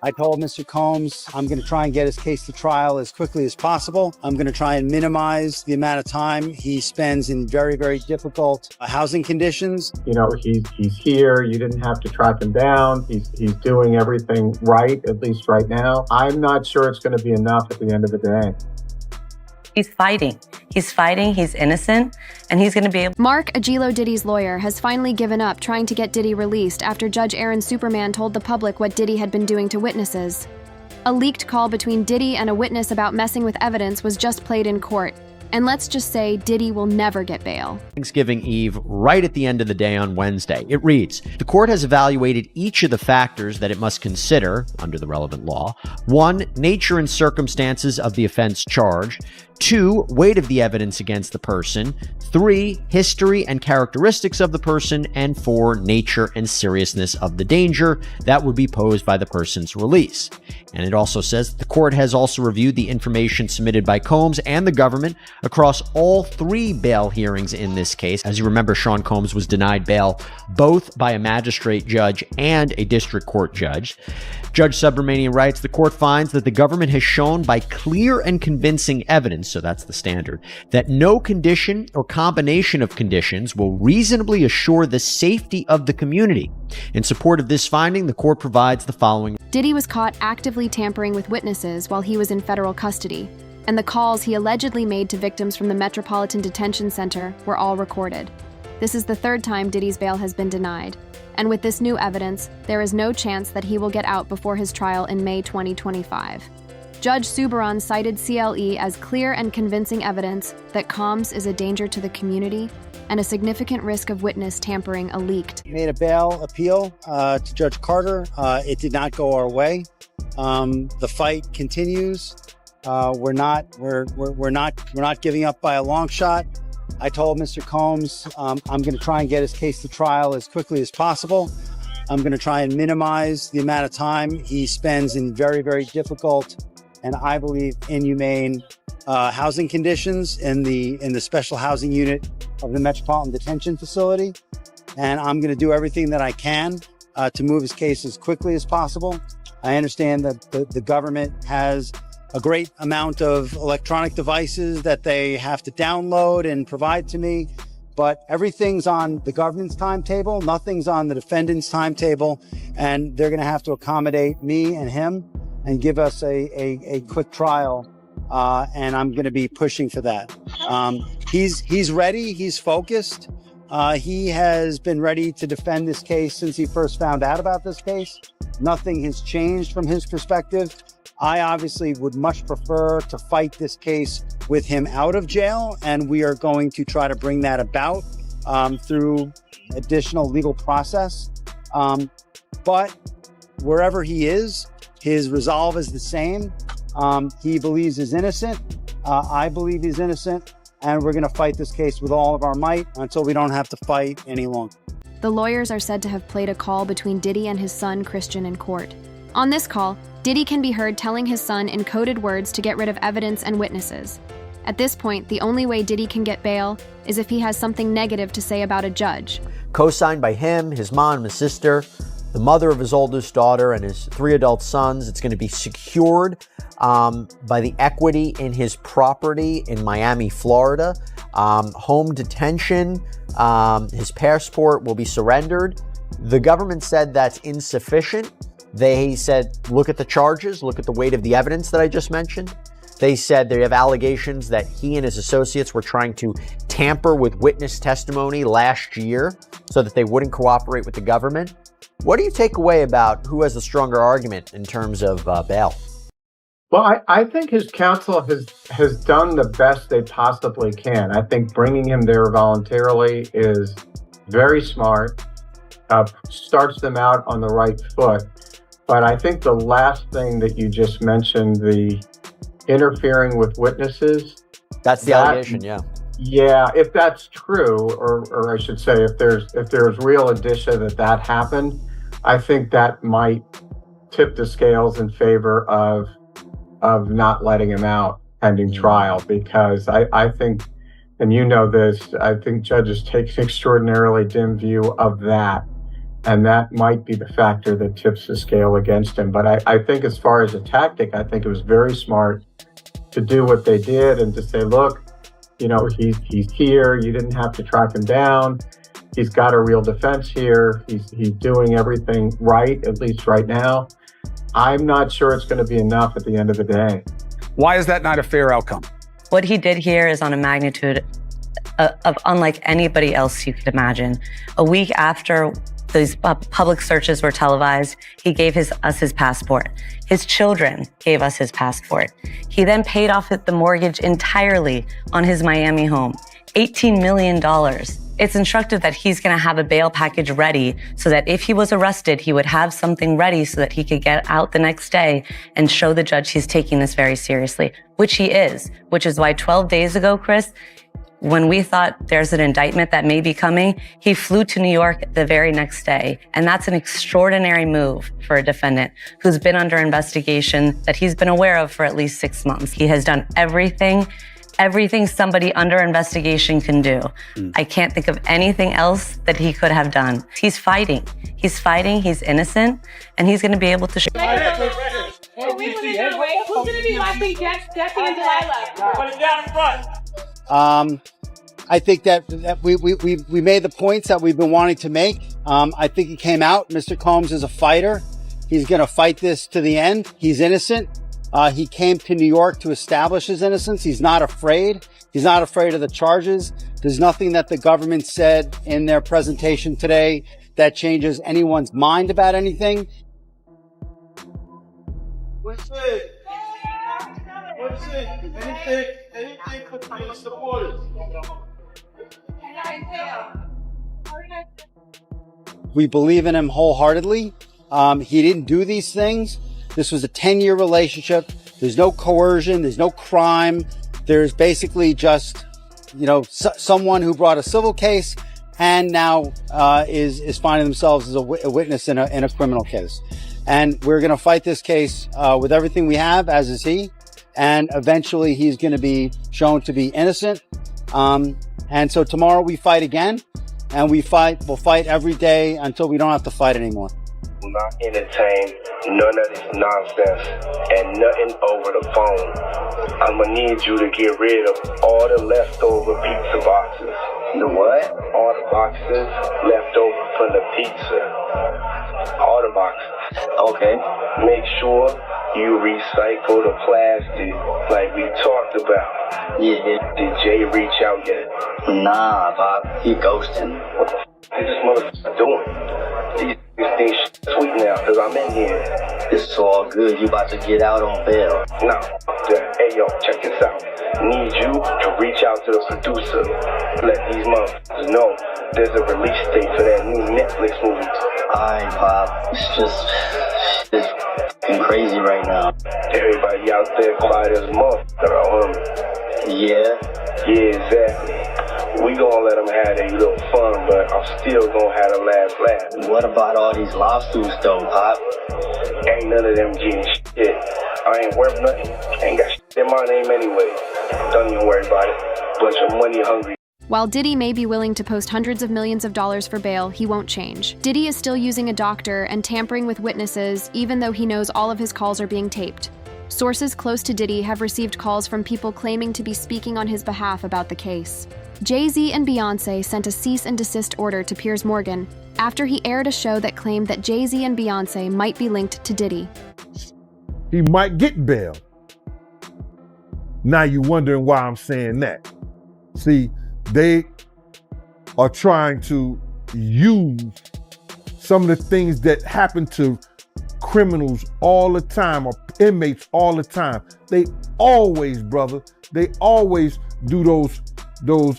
I told Mr. Combs I'm going to try and get his case to trial as quickly as possible. I'm going to try and minimize the amount of time he spends in very, very difficult housing conditions. You know, he's here. You didn't have to track him down. He's doing everything right, at least right now. I'm not sure it's going to be enough at the end of the day. He's fighting. He's innocent, and he's going to be able. Mark Agilo Diddy's lawyer has finally given up trying to get Diddy released after Judge Aaron Superman told the public what Diddy had been doing to witnesses. A leaked call between Diddy and a witness about messing with evidence was just played in court. And let's just say Diddy will never get bail. Thanksgiving Eve, right at the end of the day on Wednesday. It reads, the court has evaluated each of the factors that it must consider under the relevant law. 1, nature and circumstances of the offense charged. 2, weight of the evidence against the person. 3, history and characteristics of the person. And 4, nature and seriousness of the danger that would be posed by the person's release. And it also says the court has also reviewed the information submitted by Combs and the government across all 3 bail hearings in this case. As you remember, Sean Combs was denied bail both by a magistrate judge and a district court judge. Judge Subramanian writes, the court finds that the government has shown by clear and convincing evidence, so that's the standard, that no condition or combination of conditions will reasonably assure the safety of the community. In support of this finding, the court provides the following. Diddy was caught actively tampering with witnesses while he was in federal custody, and the calls he allegedly made to victims from the Metropolitan Detention Center were all recorded. This is the 3rd time Diddy's bail has been denied, and with this new evidence, there is no chance that he will get out before his trial in May 2025. Judge Subaran cited CLE as clear and convincing evidence that Combs is a danger to the community and a significant risk of witness tampering leaked. We made a bail appeal to Judge Carter. It did not go our way. The fight continues. We're not giving up by a long shot. I told Mr. Combs I'm going to try and get his case to trial as quickly as possible. I'm going to try and minimize the amount of time he spends in very, very difficult and I believe inhumane housing conditions in the special housing unit of the Metropolitan Detention Facility. And I'm going to do everything that I can to move his case as quickly as possible. I understand that the government has a great amount of electronic devices that they have to download and provide to me, but everything's on the government's timetable. Nothing's on the defendant's timetable, and they're going to have to accommodate me and him and give us a quick trial. And I'm going to be pushing for that. He's ready. He's focused. He has been ready to defend this case since he first found out about this case. Nothing has changed from his perspective. I obviously would much prefer to fight this case with him out of jail, and we are going to try to bring that about through additional legal process. But wherever he is, his resolve is the same. He believes he's innocent. I believe he's innocent, and we're going to fight this case with all of our might until we don't have to fight any longer. The lawyers are said to have played a call between Diddy and his son, Christian, in court. On this call, Diddy can be heard telling his son in coded words to get rid of evidence and witnesses. At this point, the only way Diddy can get bail is if he has something negative to say about a judge. Co-signed by him, his mom, his sister, the mother of his oldest daughter, and his 3 adult sons. It's going to be secured by the equity in his property in Miami, Florida. Home detention, his passport will be surrendered. The government said that's insufficient. They said, look at the charges, look at the weight of the evidence that I just mentioned. They said they have allegations that he and his associates were trying to tamper with witness testimony last year so that they wouldn't cooperate with the government. What do you take away about who has the stronger argument in terms of bail? Well, I think his counsel has done the best they possibly can. I think bringing him there voluntarily is very smart, starts them out on the right foot. But I think the last thing that you just mentioned, the interfering with witnesses. That's the allegation, yeah. Yeah, if that's true, or I should say, if there's real indicia that happened, I think that might tip the scales in favor of not letting him out pending trial, because I think, and you know this, I think judges take an extraordinarily dim view of that. And that might be the factor that tips the scale against him. But I think as far as a tactic, I think it was very smart to do what they did and to say, look, he's here. You didn't have to track him down. He's got a real defense here. He's doing everything right, at least right now. I'm not sure it's going to be enough at the end of the day. Why is that not a fair outcome? What he did here is on a magnitude of unlike anybody else you could imagine. A week after these public searches were televised, he gave us his passport. His children gave us his passport. He then paid off the mortgage entirely on his Miami home, $18 million. It's instructive that he's going to have a bail package ready so that if he was arrested, he would have something ready so that he could get out the next day and show the judge he's taking this very seriously, which he is, which is why 12 days ago, Chris, when we thought there's an indictment that may be coming, he flew to New York the very next day. And that's an extraordinary move for a defendant who's been under investigation that he's been aware of for at least 6 months. He has done everything somebody under investigation can do. I can't think of anything else that he could have done. He's fighting, he's innocent, and he's going to be able to show. Who's going to be my big Jackie and Delilah? Put it down in front. I think that we made the points that we've been wanting to make. I think he came out. Mr. Combs is a fighter. He's going to fight this to the end. He's innocent. He came to New York to establish his innocence. He's not afraid. He's not afraid of the charges. There's nothing that the government said in their presentation today that changes anyone's mind about anything. What's it? What's it? Anything for the supporters? We believe in him wholeheartedly. He didn't do these things. This was a 10-year relationship. There's no coercion. There's no crime. There's basically just, someone who brought a civil case and now is finding themselves as a witness in a criminal case. And we're going to fight this case with everything we have, as is he. And eventually he's going to be shown to be innocent. And so tomorrow we fight again, and we'll fight every day until we don't have to fight anymore. Will not entertain none of this nonsense and nothing over the phone. I'm gonna need you to get rid of all the leftover pizza boxes. The what? All the boxes left over from the pizza. All the boxes. Okay. Make sure you recycle the plastic like we talked about. Yeah. Did Jay reach out yet? Nah, Bob. He ghosting. What the f*** is this motherfucker doing? These things sweet now, cause I'm in here. It's all good. You about to get out on bail. No. Hey, yo, check this out. Need you to reach out to the producer. Let these motherfuckers know there's a release date for that new Netflix movie. Alright, Bob. It's f***ing crazy right now. Everybody out there quiet as a motherfucker, Yeah, exactly. We gonna let them have their little fun, but I'm still gonna have the last laugh. What about all these lawsuits though, Pop? Ain't none of them getting shit. I ain't worth nothing. Ain't got shit in my name anyway. Don't even worry about it. Bunch of money hungry. While Diddy may be willing to post hundreds of millions of dollars for bail, he won't change. Diddy is still using a doctor and tampering with witnesses, even though he knows all of his calls are being taped. Sources close to Diddy have received calls from people claiming to be speaking on his behalf about the case. Jay-Z and Beyonce sent a cease and desist order to Piers Morgan after he aired a show that claimed that Jay-Z and Beyonce might be linked to Diddy. He might get bail. Now you're wondering why I'm saying that. See, they are trying to use some of the things that happen to criminals all the time or inmates all the time. They always, brother, they always do those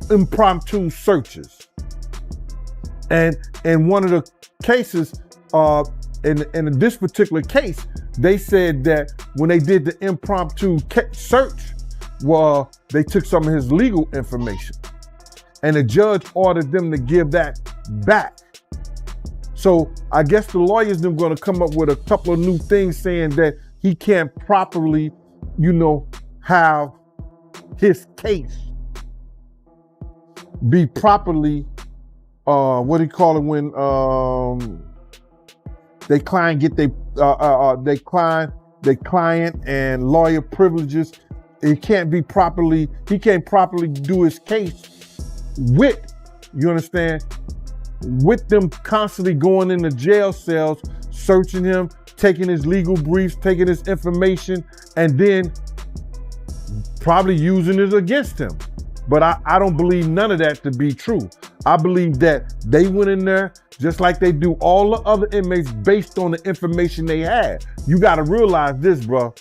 impromptu searches. And in one of the cases, in this particular case, they said that when they did the impromptu search, well, they took some of his legal information, and the judge ordered them to give that back. So I guess the lawyers are going to come up with a couple of new things saying that he can't properly, have his case be properly what do you call it when they client get they client and lawyer privileges. He can't properly do his case with, you understand, with them constantly going into jail cells, searching him, taking his legal briefs, taking his information, and then probably using it against him. But I don't believe none of that to be true. I believe that they went in there just like they do all the other inmates based on the information they had. You got to realize this, bro.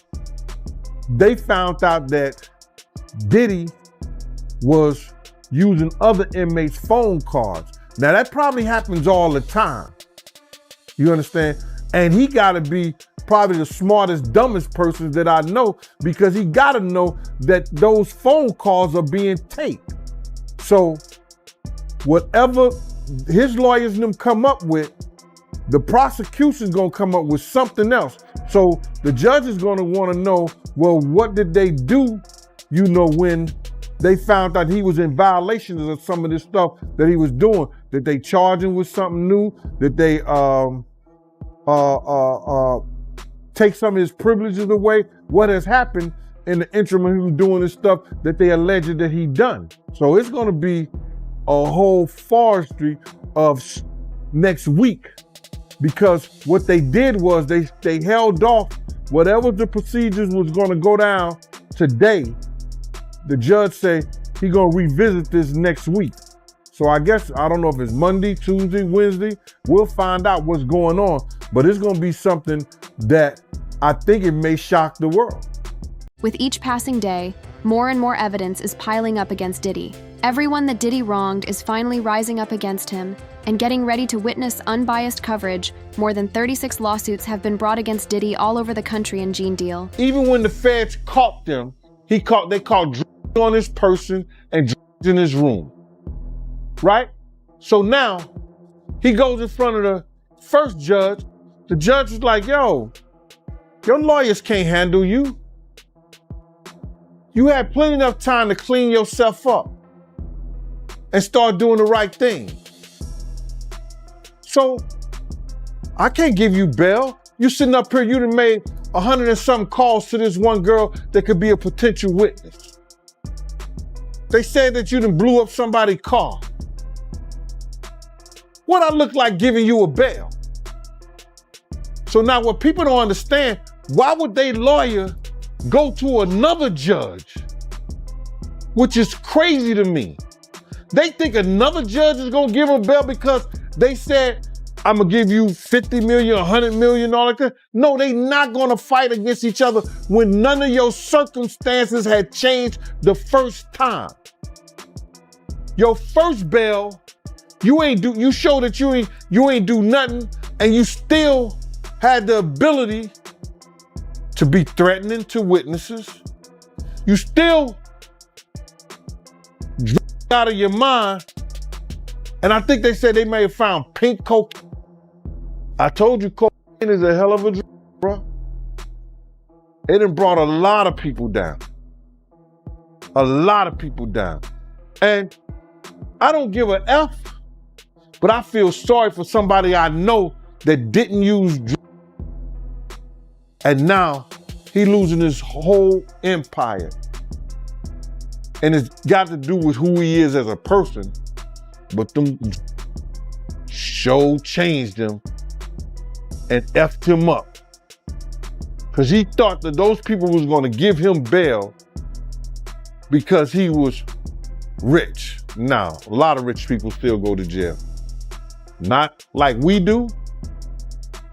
They found out that Diddy was using other inmates' phone cards. Now that probably happens all the time. You understand? And he got to be probably the smartest, dumbest person that I know, because he got to know that those phone calls are being taped. So whatever his lawyers and them come up with, the prosecution's gonna come up with something else. So the judge is gonna wanna know, well, what did they do, you know, when they found out he was in violations of some of this stuff that he was doing? Did they charge him with something new? Did they take some of his privileges away? What has happened in the interim when he was doing this stuff that they alleged that he done? So it's gonna be a whole forestry of next week, because what they did was they held off whatever the procedures was gonna go down today. The judge said he gonna revisit this next week. So I guess, I don't know if it's Monday, Tuesday, Wednesday, we'll find out what's going on, but it's gonna be something that I think it may shock the world. With each passing day, more and more evidence is piling up against Diddy. Everyone that Diddy wronged is finally rising up against him and getting ready to witness unbiased coverage. More than 36 lawsuits have been brought against Diddy all over the country in Gene Deal. Even when the feds caught them, they caught drugs on his person and drugs in his room, right? So now he goes in front of the first judge. The judge is like, yo, your lawyers can't handle you. You had plenty enough time to clean yourself up and start doing the right thing. So I can't give you bail. You sitting up here, you done made 100 and something calls to this one girl that could be a potential witness. They said that you done blew up somebody's car. What I look like giving you a bail? So now what people don't understand, why would they lawyer go to another judge? Which is crazy to me. They think another judge is gonna give them bail because they said, I'm gonna give you 50 million, $100 million. No, they not gonna fight against each other when none of your circumstances had changed the first time. Your first bail, you show that you ain't do nothing, and you still had the ability to be threatening to witnesses. You still out of your mind. And I think they said they may have found pink cocaine. I told you cocaine is a hell of a drug, bro. It done brought a lot of people down. A lot of people down. And I don't give a F, but I feel sorry for somebody I know that didn't use drugs. And now he losing his whole empire. And it's got to do with who he is as a person, but them show changed him and effed him up. Because he thought that those people was gonna give him bail because he was rich. Now, a lot of rich people still go to jail. Not like we do,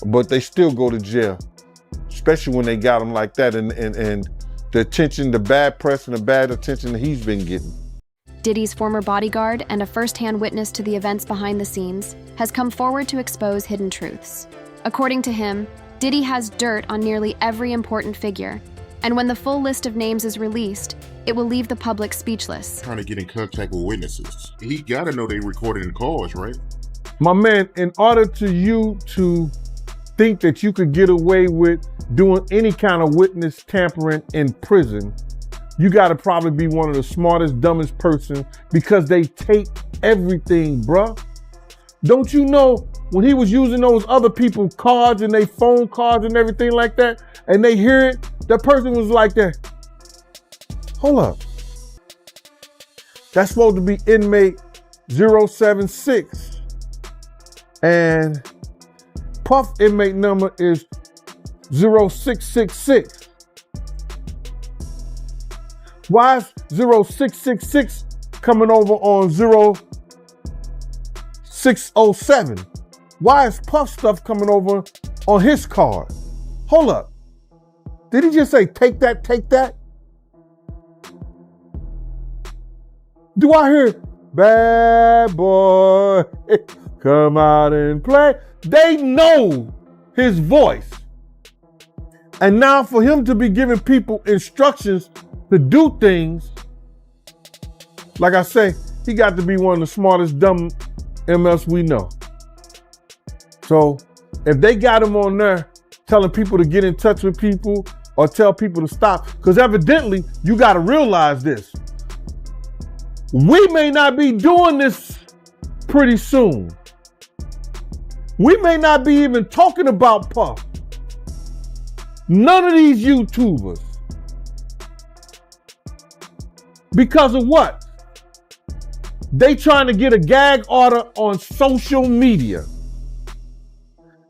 but they still go to jail, especially when they got them like that and the attention, the bad press and the bad attention that he's been getting. Diddy's former bodyguard and a first-hand witness to the events behind the scenes has come forward to expose hidden truths. According to him, Diddy has dirt on nearly every important figure, and when the full list of names is released, it will leave the public speechless. Trying to get in contact with witnesses. He gotta know they recorded the calls, right? My man, in order to you to think that you could get away with doing any kind of witness tampering in prison, you gotta probably be one of the smartest, dumbest person, because they tape everything, bruh. Don't you know when he was using those other people's cards and they phone cards and everything like that, and they hear it, that person was like that. Hold up. That's supposed to be inmate 076. And Puff inmate number is 0666. Why is 0666 coming over on 0607? Why is Puff stuff coming over on his card? Hold up. Did he just say, take that, take that? Do I hear, bad boy, come out and play? They know his voice. And now for him to be giving people instructions to do things, like I say, he got to be one of the smartest dumb MFs we know. So if they got him on there telling people to get in touch with people or tell people to stop, because evidently you got to realize this. We may not be doing this pretty soon. We may not be even talking about Puff. None of these YouTubers. Because of what? They trying to get a gag order on social media.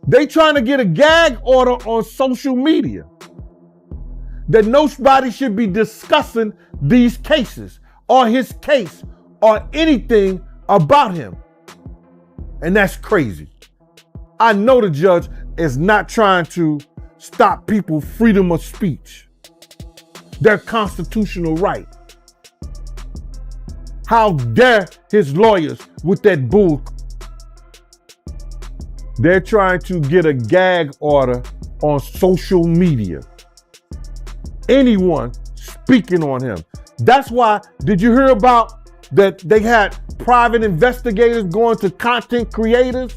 They trying to get a gag order on social media. That nobody should be discussing these cases or his case or anything about him. And that's crazy. I know the judge is not trying to stop people's freedom of speech, their constitutional right. How dare his lawyers with that bull? They're trying to get a gag order on social media. Anyone speaking on him. That's why, did you hear about that they had private investigators going to content creators?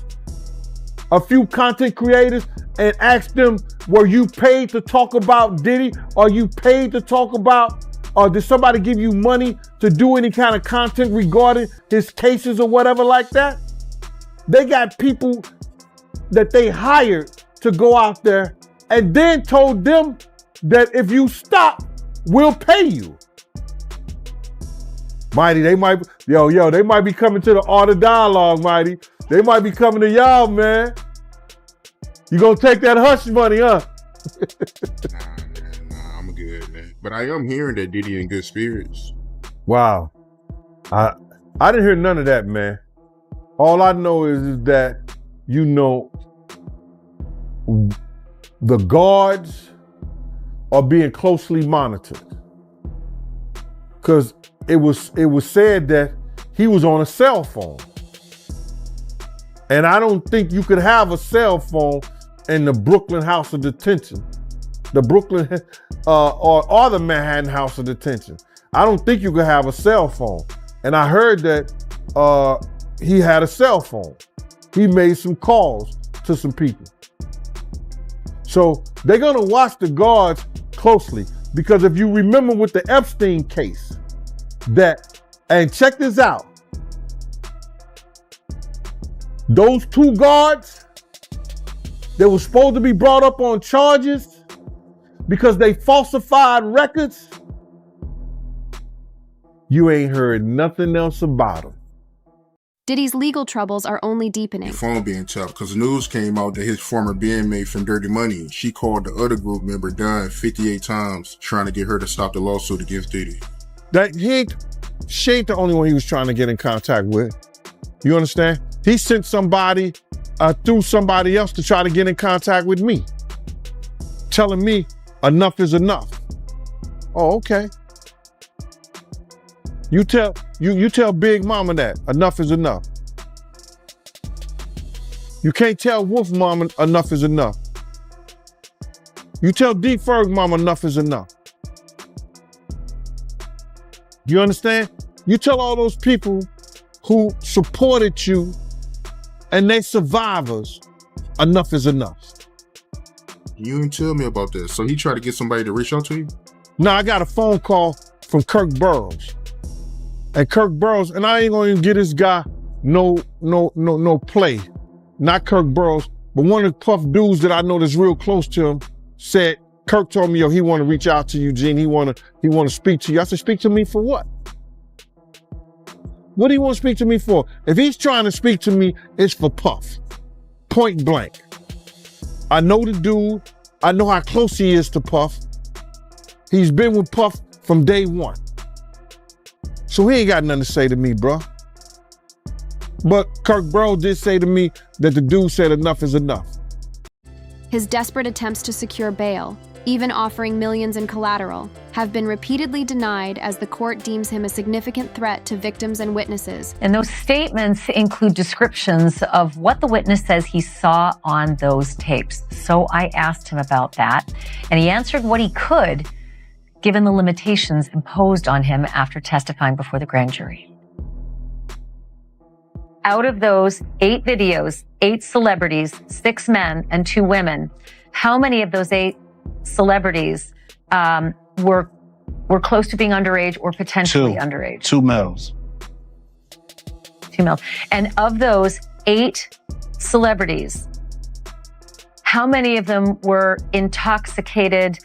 A few content creators and asked them, were you paid to talk about Diddy? Are you paid to talk about, or did somebody give you money to do any kind of content regarding his cases or whatever like that? They got people that they hired to go out there and then told them that if you stop, we'll pay you. Mighty, they might be coming to the Art of Dialogue, Mighty. They might be coming to y'all, man. You gonna take that hush money, huh? Nah, I'm good, man. But I am hearing that Diddy in good spirits. Wow. I didn't hear none of that, man. All I know is that, you know, the guards are being closely monitored. Because it was said that he was on a cell phone. And I don't think you could have a cell phone in the Brooklyn House of Detention, the Brooklyn or the Manhattan House of Detention. I don't think you could have a cell phone. And I heard that he had a cell phone. He made some calls to some people. So they're gonna watch the guards closely, because if you remember with the Epstein case, and check this out, those two guards that were supposed to be brought up on charges because they falsified records, you ain't heard nothing else about them. Diddy's legal troubles are only deepening. Your phone being chopped because news came out that his former bandmate from Dirty Money, she called the other group member Dunn 58 times trying to get her to stop the lawsuit against Diddy. She ain't the only one he was trying to get in contact with. You understand? He sent somebody through somebody else to try to get in contact with me, telling me enough is enough. Oh, okay. You tell Big Mama that enough is enough. You can't tell Wolf Mama enough is enough. You tell D Ferg Mama enough is enough. You understand? You tell all those people who supported you and they survivors, enough is enough. You didn't tell me about that. So he tried to get somebody to reach out to you? Now I got a phone call from Kirk Burroughs. And Kirk Burroughs, and I ain't gonna even give this guy no play. Not Kirk Burrows, but one of the Puff dudes that I know that's real close to him said, Kirk told me, yo, he want to reach out to you, Gene. He want to speak to you. I said, speak to me for what? What do you want to speak to me for? If he's trying to speak to me, it's for Puff. Point blank. I know the dude. I know how close he is to Puff. He's been with Puff from day one. So he ain't got nothing to say to me, bro. But Kirk Burrows did say to me that the dude said enough is enough. His desperate attempts to secure bail, even offering millions in collateral, have been repeatedly denied as the court deems him a significant threat to victims and witnesses. And those statements include descriptions of what the witness says he saw on those tapes. So I asked him about that, and he answered what he could, given the limitations imposed on him after testifying before the grand jury. Out of those 8 videos, 8 celebrities, 6 men and 2 women, how many of those 8 celebrities were close to being underage or potentially underage? 2 males. 2 males. And of those 8 celebrities, how many of them were intoxicated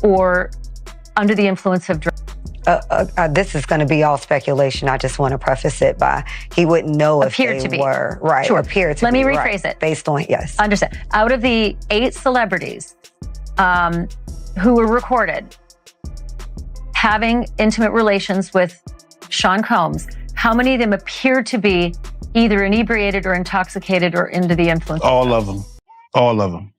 or under the influence of drugs? This is going to be all speculation. I just want to preface it by he wouldn't know if they were. Right. Sure. Appear to Let be. me rephrase it. Based on, yes. Understand. Out of the 8 celebrities who were recorded having intimate relations with Sean Combs, how many of them appeared to be either inebriated or intoxicated or under the influence? All of them. All of them.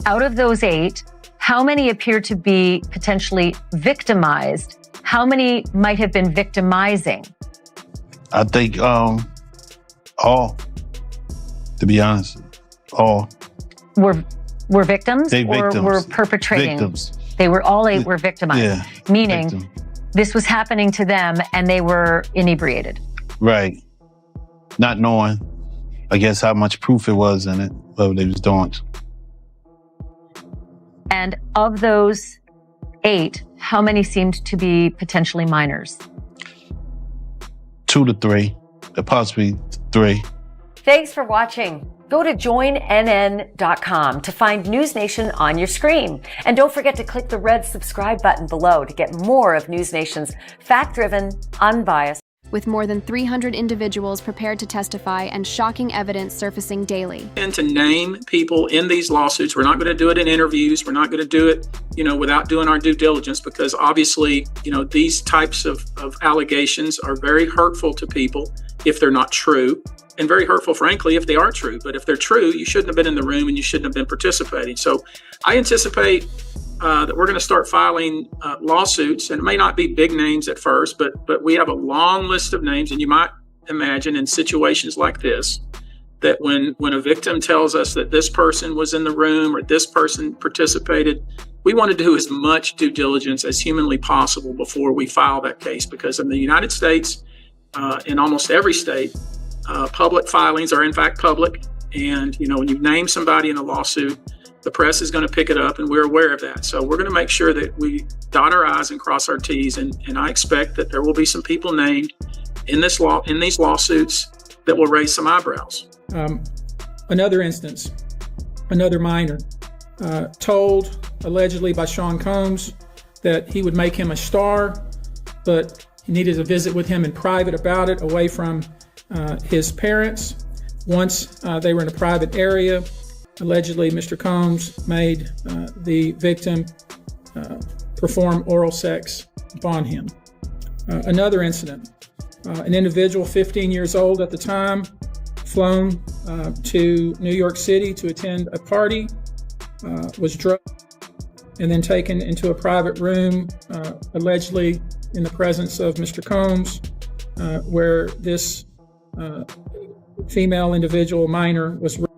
Out of those 8, how many appear to be potentially victimized? How many might have been victimizing? I think all, to be honest, all. Were victims They or victims. were perpetrating? Victims. They were all 8 were victimized. Yeah. Meaning Victim. this was happening to them and they were inebriated. Right. Not knowing, I guess, how much proof it was in it, what they was doing. And of those 8, how many seemed to be potentially minors? 2 to 3, possibly 3. Thanks for watching. Go to joinnn.com to find News Nation on your screen. And don't forget to click the red subscribe button below to get more of News Nation's fact-driven, unbiased. With more than 300 individuals prepared to testify and shocking evidence surfacing daily. And to name people in these lawsuits, we're not going to do it in interviews. We're not going to do it, without doing our due diligence, because obviously, these types of allegations are very hurtful to people if they're not true, and very hurtful, frankly, if they are true. But if they're true, you shouldn't have been in the room and you shouldn't have been participating. So I anticipate that we're going to start filing lawsuits, and it may not be big names at first, but we have a long list of names. And you might imagine in situations like this, that when a victim tells us that this person was in the room or this person participated, we want to do as much due diligence as humanly possible before we file that case. Because in the United States, in almost every state, public filings are in fact public. And, when you name somebody in a lawsuit, the press is going to pick it up, and we're aware of that. So we're going to make sure that we dot our I's and cross our T's. And I expect that there will be some people named in these lawsuits that will raise some eyebrows. Another instance, another minor, told allegedly by Sean Combs that he would make him a star, but he needed a visit with him in private about it, away from his parents. Once they were in a private area, allegedly Mr. Combs made the victim perform oral sex upon him. Another incident, an individual 15 years old at the time, flown to New York City to attend a party, was drugged and then taken into a private room, allegedly in the presence of Mr. Combs, where this female individual, minor, was raped,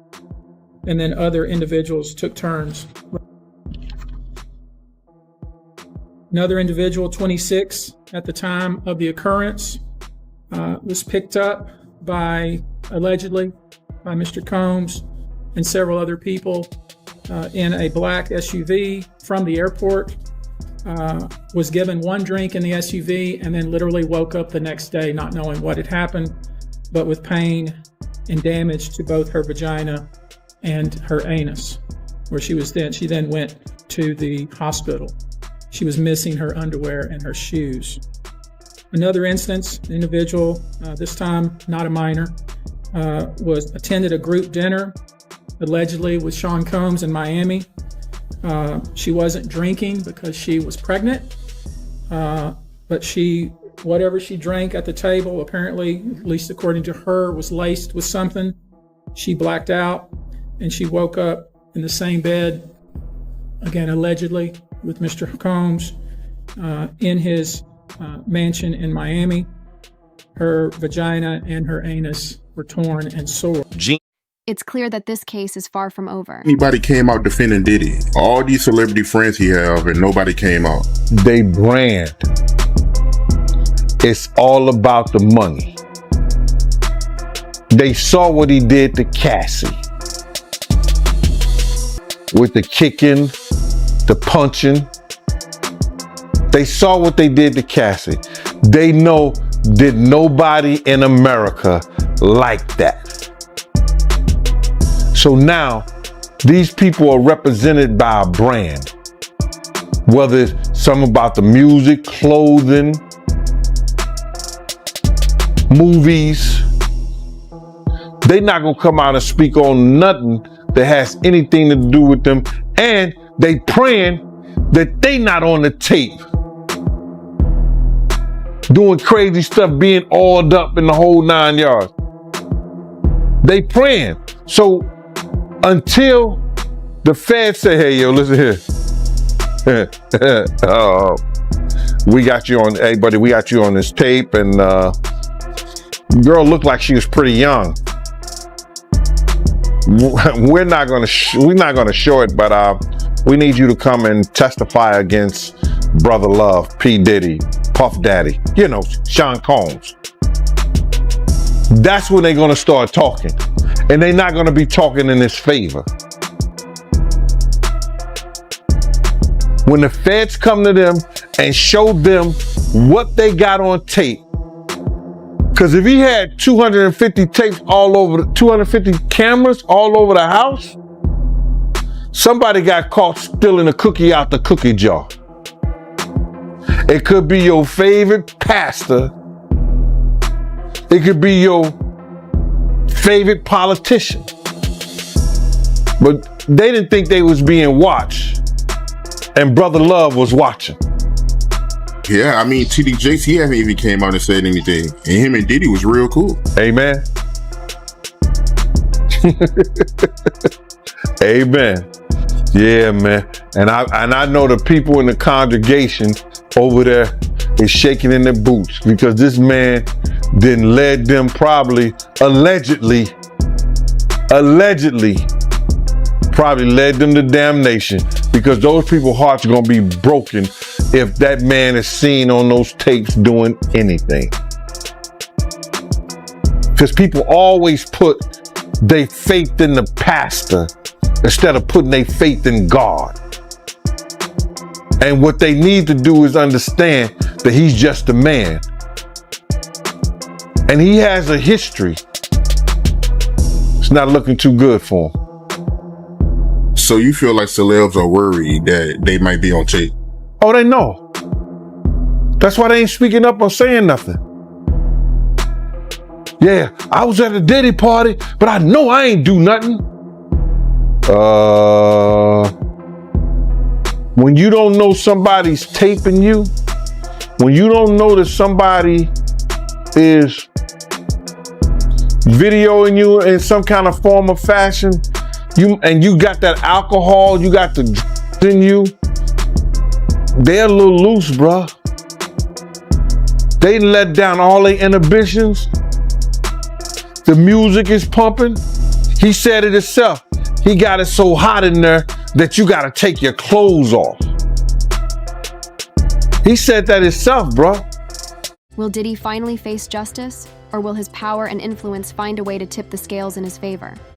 and then other individuals took turns. Another individual, 26 at the time of the occurrence, was picked up allegedly by Mr. Combs and several other people in a black SUV from the airport. was given one drink in the SUV and then literally woke up the next day not knowing what had happened, but with pain and damage to both her vagina and her anus, where she then went to the hospital. She was missing her underwear and her shoes. Another instance, an individual, this time not a minor, attended a group dinner, allegedly with Sean Combs in Miami. She wasn't drinking because she was pregnant, but whatever she drank at the table, apparently, at least according to her, was laced with something. She blacked out and she woke up in the same bed, again, allegedly, with Mr. Combs in his mansion in Miami. Her vagina and her anus were torn and sore. It's clear that this case is far from over. Anybody came out defending Diddy? All these celebrity friends he have, and nobody came out. They brand. It's all about the money. They saw what he did to Cassie. With the kicking, the punching. They saw what they did to Cassie. They know that nobody in America liked that. So now, these people are represented by a brand. Whether it's something about the music, clothing, movies. They're not gonna come out and speak on nothing that has anything to do with them. And they praying that they not on the tape. Doing crazy stuff, being oiled up in the whole 9 yards. They praying. So until the feds say, hey, yo, listen here. We got you on, hey, buddy, we got you on this tape. And girl looked like she was pretty young. We're not gonna show it, but we need you to come and testify against Brother Love, P. Diddy, Puff Daddy, Sean Combs. That's when they're gonna start talking. And they're not gonna be talking in his favor. When the feds come to them and show them what they got on tape, because if he had 250 tapes all over, 250 cameras all over the house, somebody got caught stealing a cookie out the cookie jar. It could be your favorite pastor. It could be your favorite politician. But they didn't think they was being watched. And Brother Love was watching. Yeah, I mean, TD Jakes, he haven't even came out and said anything. And him and Diddy was real cool. Amen. Amen. Yeah, man. And I know the people in the congregation over there is shaking in their boots because this man didn't lead them probably, allegedly led them to damnation, because those people's hearts are going to be broken if that man is seen on those tapes doing anything. Because people always put their faith in the pastor instead of putting their faith in God. And what they need to do is understand that he's just a man. And he has a history. It's not looking too good for him. So you feel like celebs are worried that they might be on tape? Oh, they know. That's why they ain't speaking up or saying nothing. Yeah, I was at a Diddy party, but I know I ain't do nothing. When you don't know somebody's taping you, when you don't know that somebody is videoing you in some kind of form or fashion, you got that alcohol, you got the drugs in you, they're a little loose, bruh. They let down all their inhibitions. The music is pumping. He said it himself. He got it so hot in there that you got to take your clothes off. He said that himself, bruh. Will Diddy finally face justice, or will his power and influence find a way to tip the scales in his favor?